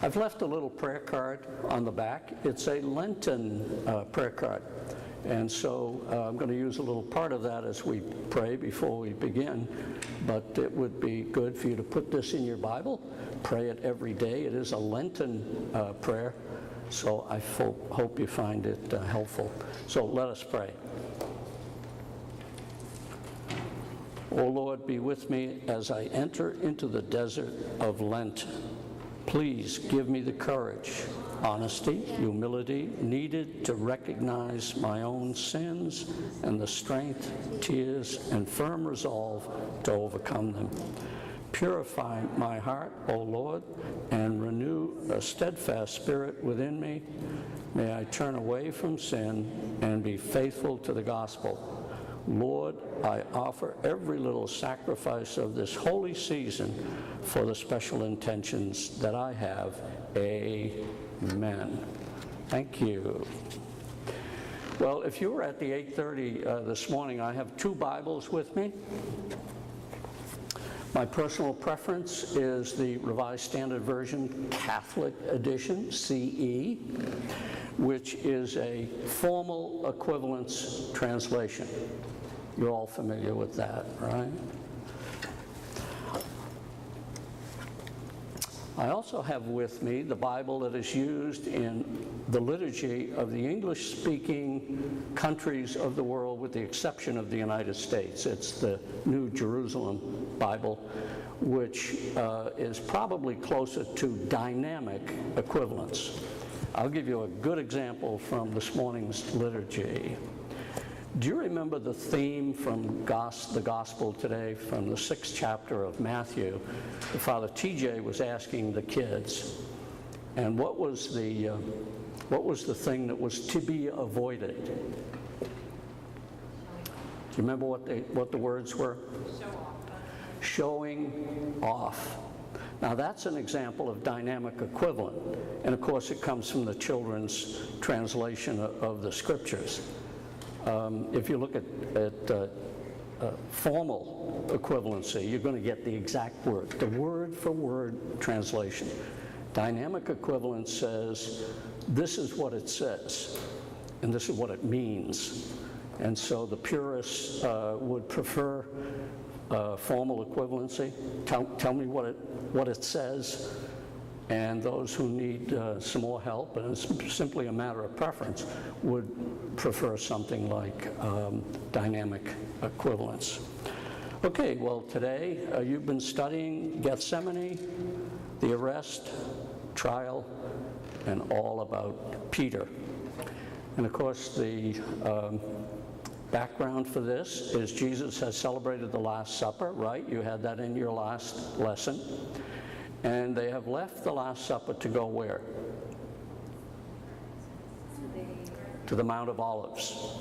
I've left a little prayer card on the back. It's a Lenten prayer card. And so I'm going to use a little part of that as we pray before we begin. But it would be good for you to put this in your Bible, pray it every day. It is a Lenten prayer, so I hope you find it helpful. So let us pray. O Lord, be with me as I enter into the desert of Lent. Please give me the courage, honesty, humility needed to recognize my own sins and the strength, tears, and firm resolve to overcome them. Purify my heart, O Lord, and renew a steadfast spirit within me. May I turn away from sin and be faithful to the gospel. Lord, I offer every little sacrifice of this holy season for the special intentions that I have. Amen. Thank you. Well, if you were at the 8:30 this morning, I have two Bibles with me. My personal preference is the Revised Standard Version Catholic Edition, CE, which is a formal equivalence translation. You're all familiar with that, right? I also have with me the Bible that is used in the liturgy of the English-speaking countries of the world, with the exception of the United States. It's the New Jerusalem Bible, which is probably closer to dynamic equivalence. I'll give you a good example from this morning's liturgy. Do you remember the theme from the Gospel today, from the 6th chapter of Matthew? Father TJ was asking the kids, and what was the thing that was to be avoided? Do you remember what the words were? Showing off. Now that's an example of dynamic equivalent, and of course it comes from the children's translation of the scriptures. If you look at formal equivalency, you're going to get the exact word, the word-for-word translation. Dynamic equivalence says, this is what it says, and this is what it means. And so the purists would prefer formal equivalency. Tell me what it says. And those who need some more help, and it's simply a matter of preference, would prefer something like dynamic equivalence. Okay, well today you've been studying Gethsemane, the arrest, trial, and all about Peter. And of course the background for this is Jesus has celebrated the Last Supper, right? You had that in your last lesson. And they have left the Last Supper to go where? To the Mount of Olives.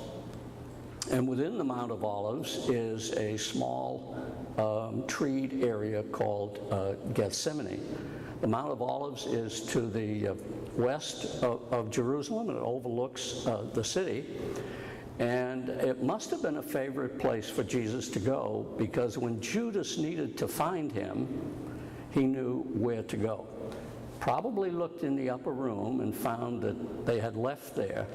And within the Mount of Olives is a small treed area called Gethsemane. The Mount of Olives is to the west of Jerusalem, and it overlooks the city. And it must have been a favorite place for Jesus to go, because when Judas needed to find him, he knew where to go. Probably looked in the upper room and found that they had left there,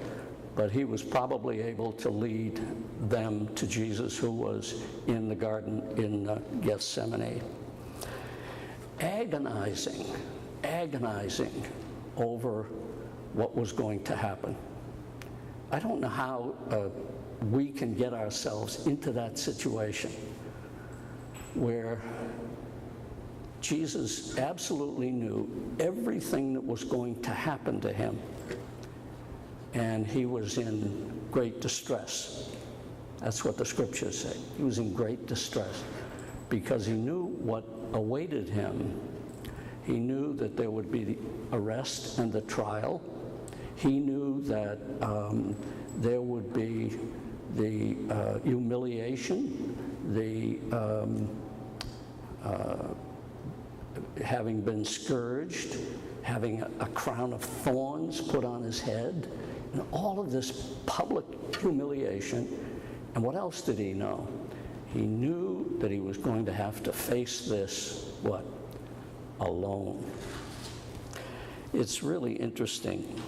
but he was probably able to lead them to Jesus, who was in the garden in Gethsemane. Agonizing over what was going to happen. I don't know how we can get ourselves into that situation where Jesus absolutely knew everything that was going to happen to him, and he was in great distress. That's what the scriptures say. He was in great distress because he knew what awaited him. He knew that there would be the arrest and the trial. He knew that there would be the humiliation, the having been scourged, having a crown of thorns put on his head, and all of this public humiliation. And what else did he know? He knew that he was going to have to face this, what? Alone. It's really interesting.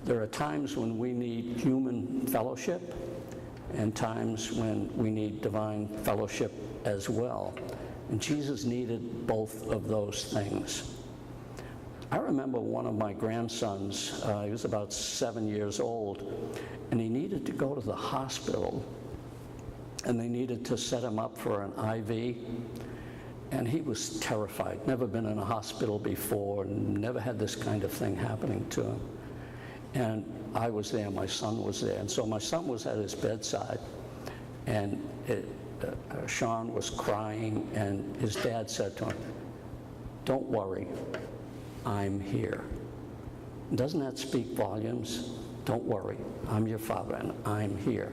There are times when we need human fellowship and times when we need divine fellowship as well. And Jesus needed both of those things. I remember one of my grandsons, he was about 7 years old, and he needed to go to the hospital, and they needed to set him up for an IV, and he was terrified, never been in a hospital before, never had this kind of thing happening to him. And I was there, my son was there, and so my son was at his bedside, and Sean was crying, and his dad said to him, "Don't worry, I'm here." Doesn't that speak volumes? Don't worry, I'm your father, and I'm here.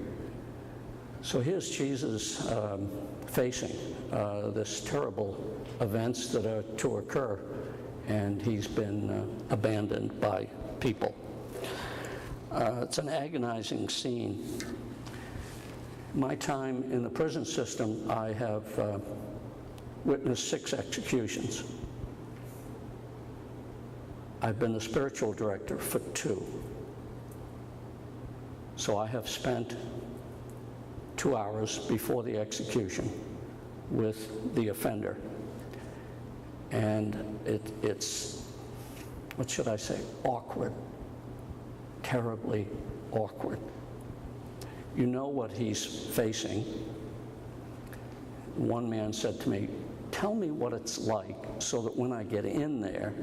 So here's Jesus facing this terrible events that are to occur, and he's been abandoned by people. It's an agonizing scene. My time in the prison system, I have witnessed 6 executions. I've been the spiritual director for 2. So I have spent 2 hours before the execution with the offender. And it's, what should I say, awkward, terribly awkward. You know what he's facing. One man said to me, "Tell me what it's like so that when I get in there,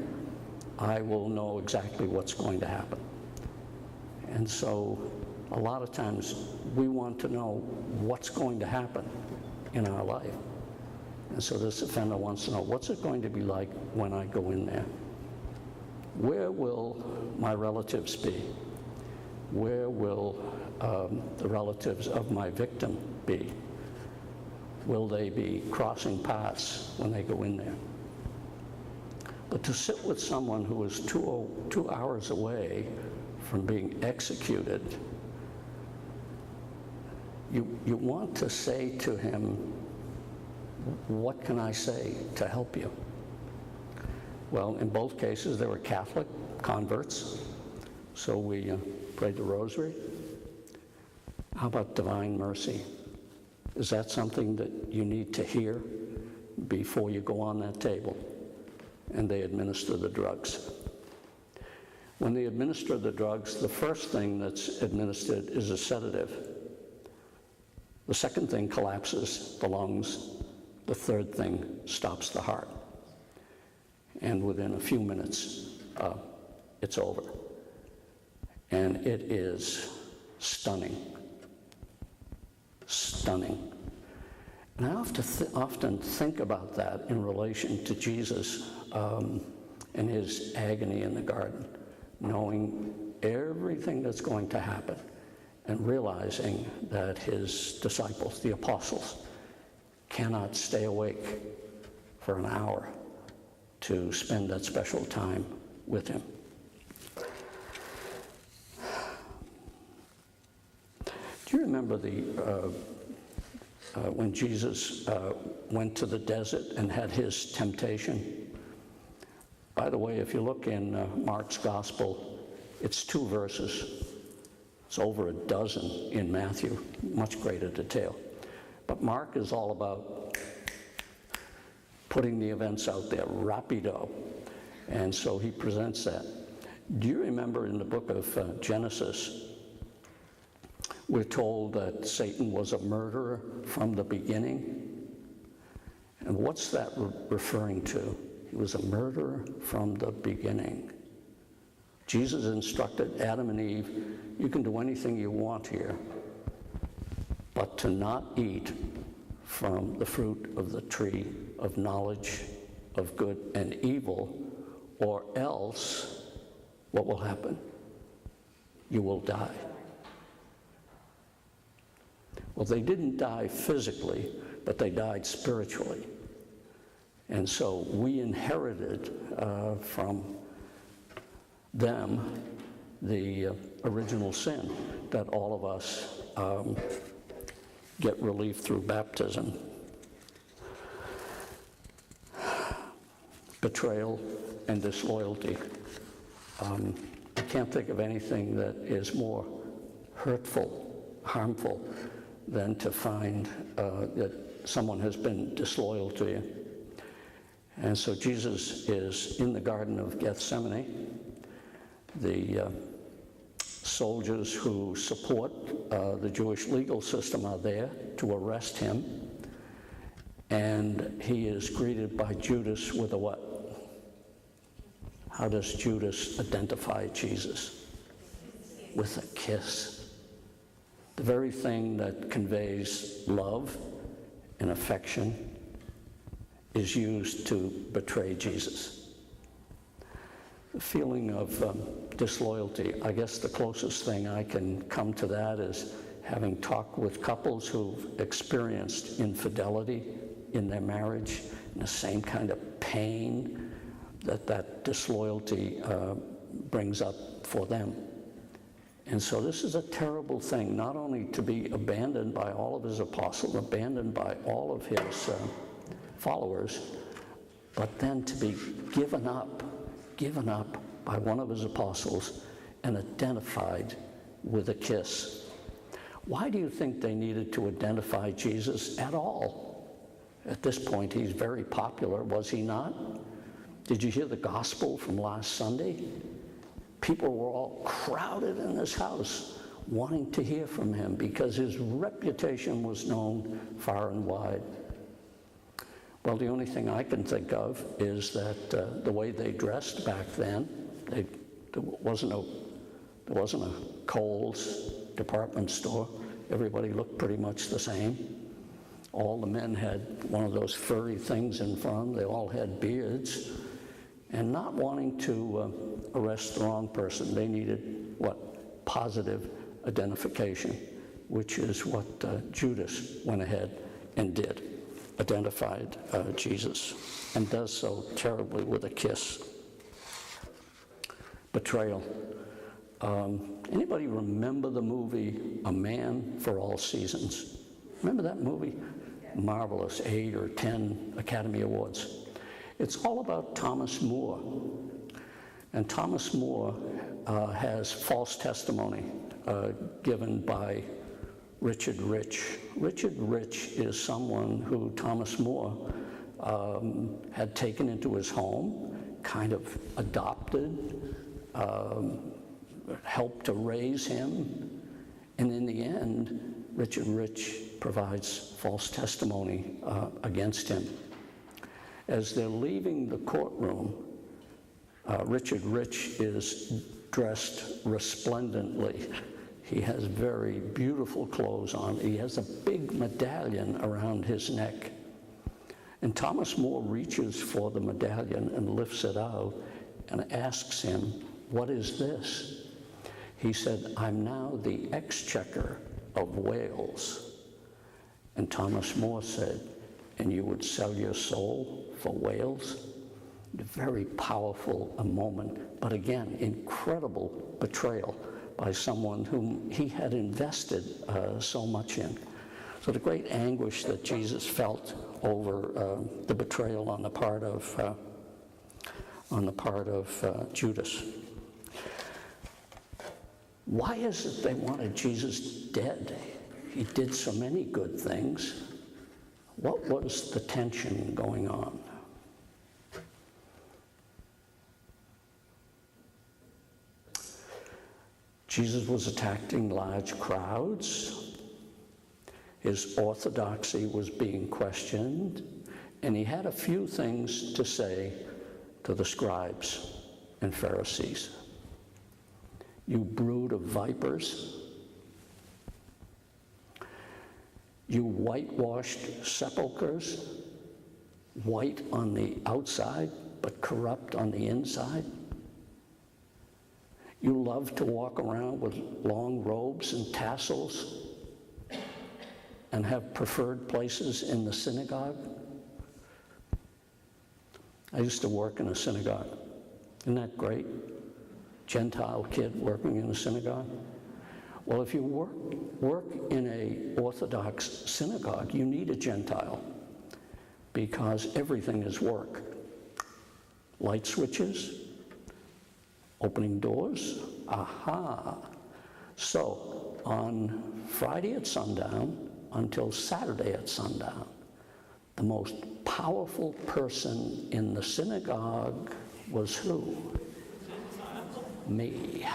I will know exactly what's going to happen." And so a lot of times we want to know what's going to happen in our life. And so this offender wants to know, what's it going to be like when I go in there? Where will my relatives be? Where will the relatives of my victim be? Will they be crossing paths when they go in there? But to sit with someone who is 2 hours away from being executed, you want to say to him, "What can I say to help you?" Well, in both cases, they were Catholic converts, so we prayed the rosary. How about divine mercy? Is that something that you need to hear before you go on that table? And they administer the drugs. When they administer the drugs, the first thing that's administered is a sedative. The second thing collapses the lungs. The third thing stops the heart. And within a few minutes, it's over. And it is stunning. Stunning. And I often think about that in relation to Jesus and his agony in the garden, knowing everything that's going to happen and realizing that his disciples, the apostles, cannot stay awake for an hour to spend that special time with him. Do you remember when Jesus went to the desert and had his temptation? By the way, if you look in Mark's gospel, it's 2 verses. It's over a dozen in Matthew, much greater detail. But Mark is all about putting the events out there, rapido. And so he presents that. Do you remember in the book of Genesis, we're told that Satan was a murderer from the beginning? And what's that referring to? He was a murderer from the beginning. Jesus instructed Adam and Eve, you can do anything you want here, but to not eat from the fruit of the tree of knowledge of good and evil, or else what will happen? You will die. Well, they didn't die physically, but they died spiritually. And so we inherited from them the original sin that all of us get relief through baptism. betrayal, and disloyalty. I can't think of anything that is more hurtful, harmful, than to find that someone has been disloyal to you. And so Jesus is in the Garden of Gethsemane. The soldiers who support the Jewish legal system are there to arrest him. And he is greeted by Judas with a what? How does Judas identify Jesus? With a kiss. The very thing that conveys love and affection is used to betray Jesus. The feeling of disloyalty, I guess the closest thing I can come to that is having talked with couples who've experienced infidelity in their marriage, and the same kind of pain that disloyalty brings up for them. And so this is a terrible thing, not only to be abandoned by all of his apostles, abandoned by all of his followers, but then to be given up by one of his apostles and identified with a kiss. Why do you think they needed to identify Jesus at all? At this point, he's very popular, was he not? Did you hear the gospel from last Sunday? People were all crowded in this house wanting to hear from him because his reputation was known far and wide. Well, the only thing I can think of is that the way they dressed back then, there wasn't a Kohl's department store. Everybody looked pretty much the same. All the men had one of those furry things in front. They all had beards. And not wanting to arrest the wrong person, they needed what? Positive identification, which is what Judas went ahead and did. Identified Jesus, and does so terribly with a kiss. Betrayal. Anybody remember the movie A Man for All Seasons? Remember that movie? Marvelous, 8 or 10 Academy Awards. It's all about Thomas More. And Thomas More has false testimony given by Richard Rich. Richard Rich is someone who Thomas More had taken into his home, kind of adopted, helped to raise him, and in the end, Richard Rich provides false testimony against him. As they're leaving the courtroom, Richard Rich is dressed resplendently. He has very beautiful clothes on. He has a big medallion around his neck. And Thomas More reaches for the medallion and lifts it out and asks him, "What is this?" He said, "I'm now the exchequer of Wales." And Thomas More said, "And you would sell your soul for Wales?" A very powerful moment, but again, incredible betrayal by someone whom he had invested so much in. So the great anguish that Jesus felt over the betrayal on the part of Judas. Why is it they wanted Jesus dead? He did so many good things. What was the tension going on? Jesus was attracting large crowds. His orthodoxy was being questioned, and he had a few things to say to the scribes and Pharisees. "You brood of vipers, you whitewashed sepulchres, white on the outside, but corrupt on the inside. You love to walk around with long robes and tassels and have preferred places in the synagogue." I used to work in a synagogue. Isn't that great? Gentile kid working in a synagogue. Well, if you work in an Orthodox synagogue, you need a Gentile because everything is work. Light switches? Opening doors? Aha! So, on Friday at sundown until Saturday at sundown, the most powerful person in the synagogue was who? Me.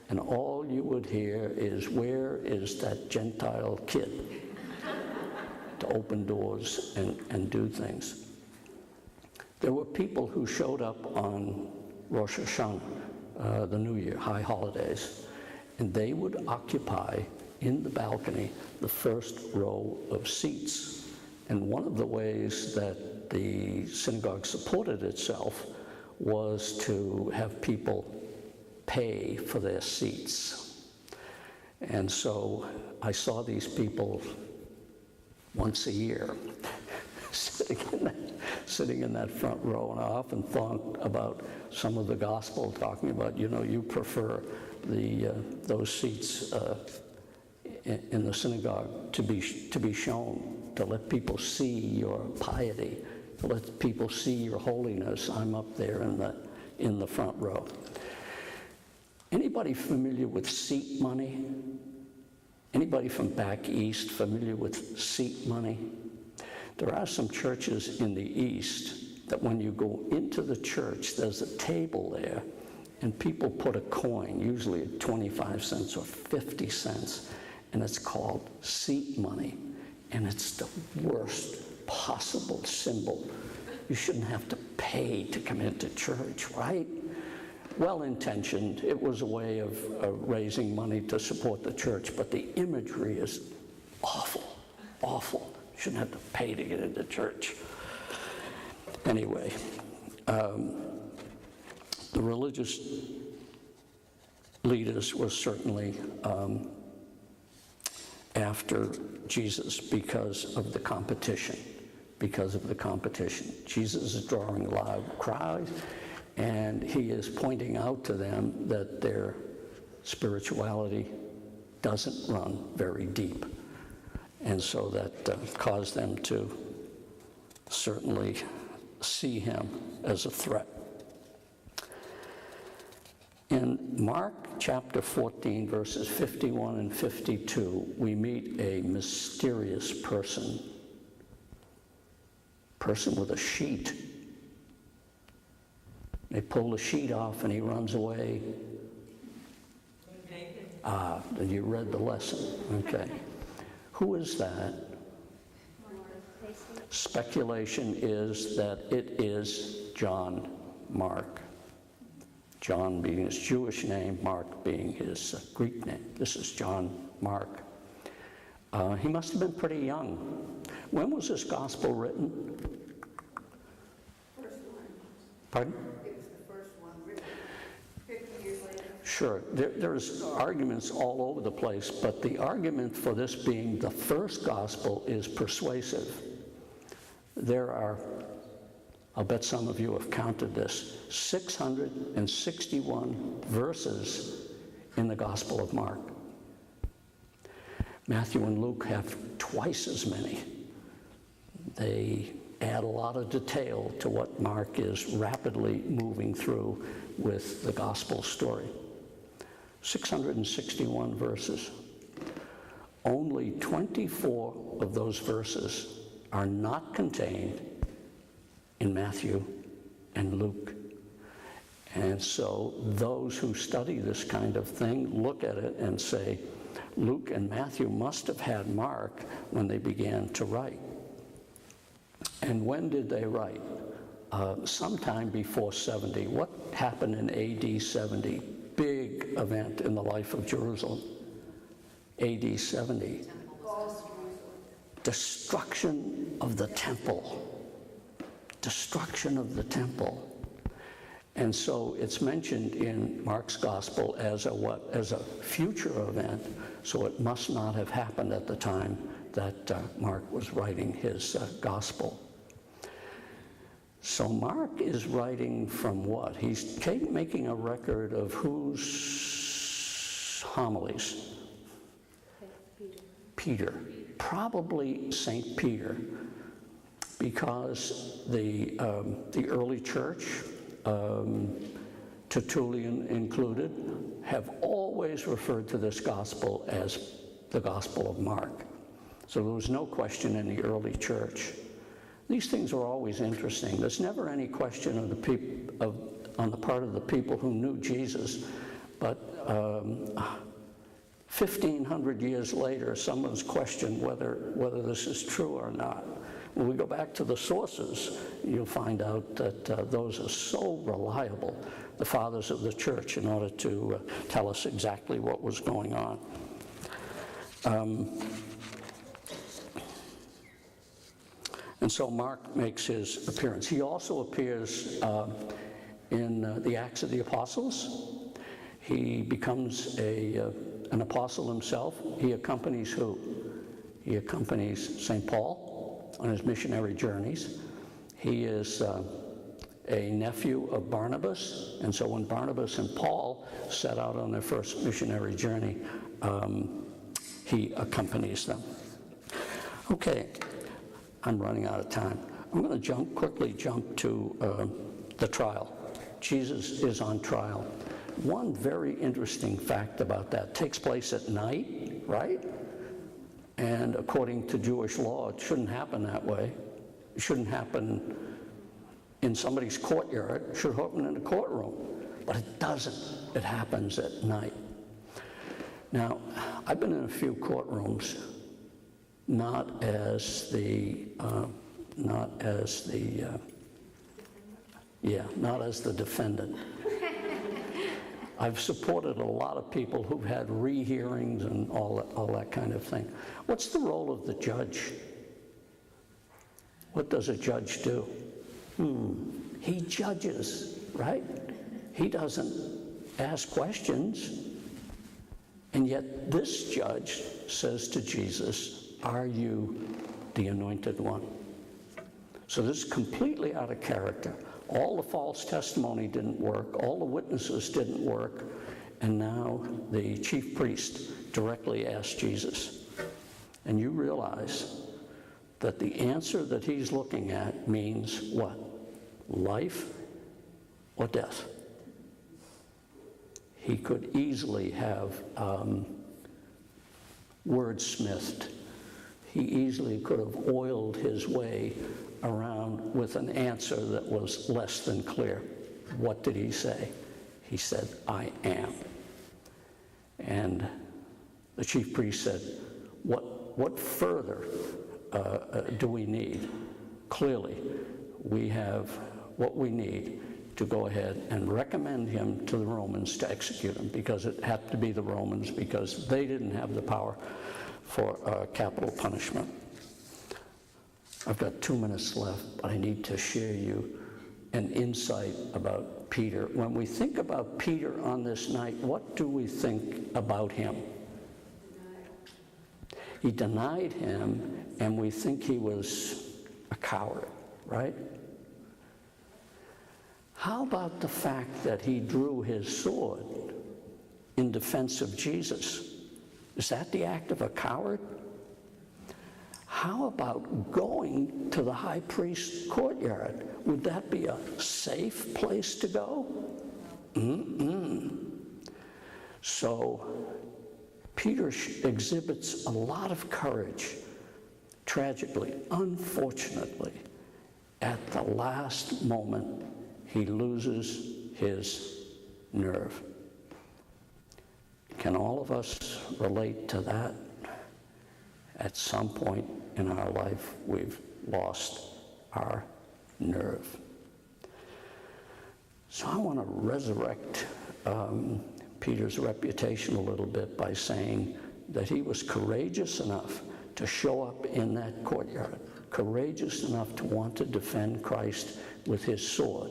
And all you would hear is, where is that Gentile kid to open doors and do things? There were people who showed up on Rosh Hashanah, the New Year, high holidays, and they would occupy in the balcony the first row of seats. And one of the ways that the synagogue supported itself was to have people pay for their seats. And so I saw these people once a year sitting in that front row, and I often thought about some of the gospel talking about, you prefer those seats in the synagogue to be shown, to let people see your piety, to let people see your holiness. I'm up there in the front row. Anybody familiar with seat money? Anybody from back east familiar with seat money? There are some churches in the east that when you go into the church, there's a table there, and people put a coin, usually 25 cents or 50 cents, and it's called seat money. And it's the worst possible symbol. You shouldn't have to pay to come into church, right? Well-intentioned. It was a way of raising money to support the church, but the imagery is awful, awful. You shouldn't have to pay to get into church. Anyway, the religious leaders were certainly after Jesus because of the competition. Jesus is drawing loud crowds, and he is pointing out to them that their spirituality doesn't run very deep. And so that caused them to certainly see him as a threat. In Mark chapter 14, verses 51 and 52, we meet a mysterious person with a sheet. They pull the sheet off and he runs away. Deacon. You read the lesson. Okay. Who is that? Speculation is that it is John Mark. John being his Jewish name, Mark being his Greek name. This is John Mark. He must have been pretty young. When was this gospel written? First one. Pardon? It was the first one written 50 years later. Sure. There's arguments all over the place, but the argument for this being the first gospel is persuasive. There are, I'll bet some of you have counted this, 661 verses in the Gospel of Mark. Matthew and Luke have twice as many. They add a lot of detail to what Mark is rapidly moving through with the gospel story. 661 verses. Only 24 of those verses are not contained in Matthew and Luke. And so those who study this kind of thing look at it and say, Luke and Matthew must have had Mark when they began to write. And when did they write? Sometime before 70. What happened in AD 70? Big event in the life of Jerusalem. AD 70. Destruction of the temple. Destruction of the temple. And so it's mentioned in Mark's gospel as a what? As a future event. So it must not have happened at the time that Mark was writing his gospel. So Mark is writing from what? He's making a record of whose homilies? Peter. Probably St. Peter. because the early church, Tertullian included, have always referred to this gospel as the Gospel of Mark. So there was no question in the early church. These things are always interesting. There's never any question on the part of the people who knew Jesus, but 1,500 years later, someone's questioned whether this is true or not. When we go back to the sources, you'll find out that those are so reliable, the fathers of the church, in order to tell us exactly what was going on. And so Mark makes his appearance. He also appears in the Acts of the Apostles. He becomes an apostle himself. He accompanies who? He accompanies St. Paul on his missionary journeys. He is a nephew of Barnabas, and so when Barnabas and Paul set out on their first missionary journey, he accompanies them. Okay, I'm running out of time. I'm going to quickly jump to the trial. Jesus is on trial. One very interesting fact about that takes place at night, right? And according to Jewish law, it shouldn't happen that way. It shouldn't happen in somebody's courtyard. It should happen in a courtroom. But it doesn't. It happens at night. Now, I've been in a few courtrooms, not as the defendant. I've supported a lot of people who've had rehearings and all that kind of thing. What's the role of the judge? What does a judge do? He judges, right? He doesn't ask questions. And yet this judge says to Jesus, "Are you the anointed one?" So this is completely out of character. All the false testimony didn't work. All the witnesses didn't work. And now the chief priest directly asked Jesus. And you realize that the answer that he's looking at means what? Life or death. He could easily have wordsmithed. He easily could have oiled his way around with an answer that was less than clear. What did he say? He said, "I am." And the chief priest said, what further do we need? Clearly, we have what we need to go ahead and recommend him to the Romans to execute him, because it had to be the Romans, because they didn't have the power for capital punishment. I've got 2 minutes left, but I need to share you an insight about Peter. When we think about Peter on this night, what do we think about him? He denied him, and we think he was a coward, right? How about the fact that he drew his sword in defense of Jesus? Is that the act of a coward? How about going to the high priest's courtyard? Would that be a safe place to go? So Peter exhibits a lot of courage. Tragically, unfortunately, at the last moment, he loses his nerve. Can all of us relate to that? At some point in our life, we've lost our nerve. So I want to resurrect Peter's reputation a little bit by saying that he was courageous enough to show up in that courtyard, courageous enough to want to defend Christ with his sword.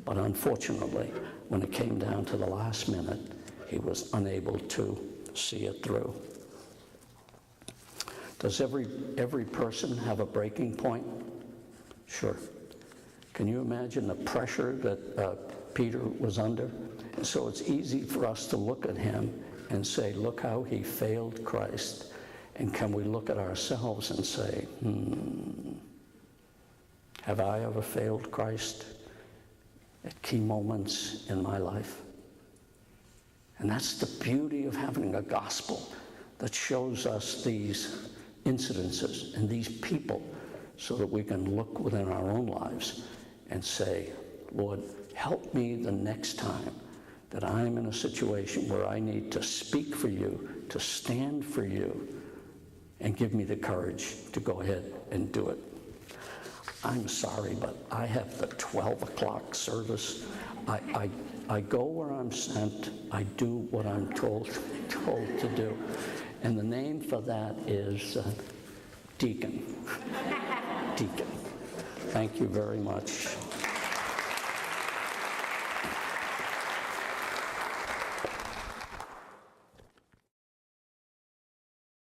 But unfortunately, when it came down to the last minute, he was unable to see it through. Does every person have a breaking point? Sure. Can you imagine the pressure that Peter was under? And so it's easy for us to look at him and say, look how he failed Christ. And can we look at ourselves and say, Have I ever failed Christ at key moments in my life? And that's the beauty of having a gospel that shows us these incidences and these people so that we can look within our own lives and say, Lord, help me the next time that I'm in a situation where I need to speak for you, to stand for you, and give me the courage to go ahead and do it. I'm sorry, but I have the 12 o'clock service. I go where I'm sent. I do what I'm told to do. And the name for that is Deacon. Deacon. Thank you very much.